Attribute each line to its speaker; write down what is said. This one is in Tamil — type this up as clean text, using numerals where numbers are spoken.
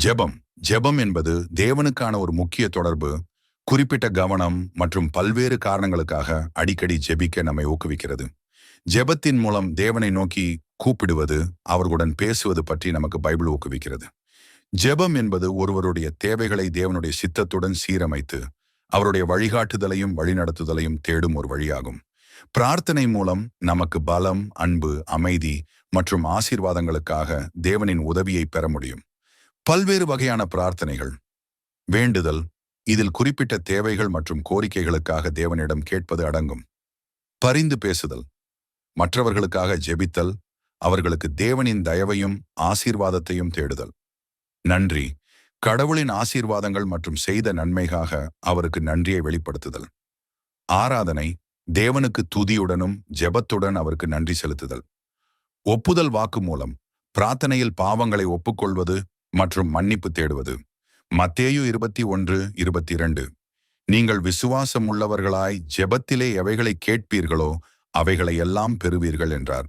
Speaker 1: ஜெபம் ஜெபம் என்பது தேவனுக்கான ஒரு முக்கிய தொடர்பு, குறிப்பிட்ட கவனம் மற்றும் பல்வேறு காரணங்களுக்காக அடிக்கடி ஜெபிக்க நம்மை ஊக்குவிக்கிறது. ஜெபத்தின் மூலம் தேவனை நோக்கி கூப்பிடுவது, அவர்களுடன் பேசுவது பற்றி நமக்கு பைபிள் ஊக்குவிக்கிறது. ஜெபம் என்பது ஒருவருடைய தேவைகளை தேவனுடைய சித்தத்துடன் சீரமைத்து அவருடைய வழிகாட்டுதலையும் வழிநடத்துதலையும் தேடும் ஒரு வழியாகும். பிரார்த்தனை மூலம் நமக்கு பலம், அன்பு, அமைதி மற்றும் ஆசீர்வாதங்களுக்காக தேவனின் உதவியை பெற முடியும். பல்வேறு வகையான பிரார்த்தனைகள். வேண்டுதல், இதில் குறிப்பிட்ட தேவைகள் மற்றும் கோரிக்கைகளுக்காக தேவனிடம் கேட்பது அடங்கும். பரிந்து பேசுதல், மற்றவர்களுக்காக ஜெபித்தல், அவர்களுக்கு தேவனின் தயவையும் ஆசீர்வாதத்தையும் தேடுதல். நன்றி, கடவுளின் ஆசீர்வாதங்கள் மற்றும் செய்த நன்மைக்காக அவருக்கு நன்றியை வெளிப்படுத்துதல். ஆராதனை, தேவனுக்கு துதியுடனும் ஜெபத்துடன் அவருக்கு நன்றி செலுத்துதல். ஒப்புதல் வாக்கு மூலம், பிரார்த்தனையில் பாவங்களை ஒப்புக்கொள்வது மற்றும் மன்னிப்பு தேடுவது. மத்தேயு 21:22. நீங்கள் விசுவாசம் உள்ளவர்களாய் ஜெபத்திலே எவைகளை கேட்பீர்களோ அவைகளை எல்லாம் பெறுவீர்கள் என்றார்.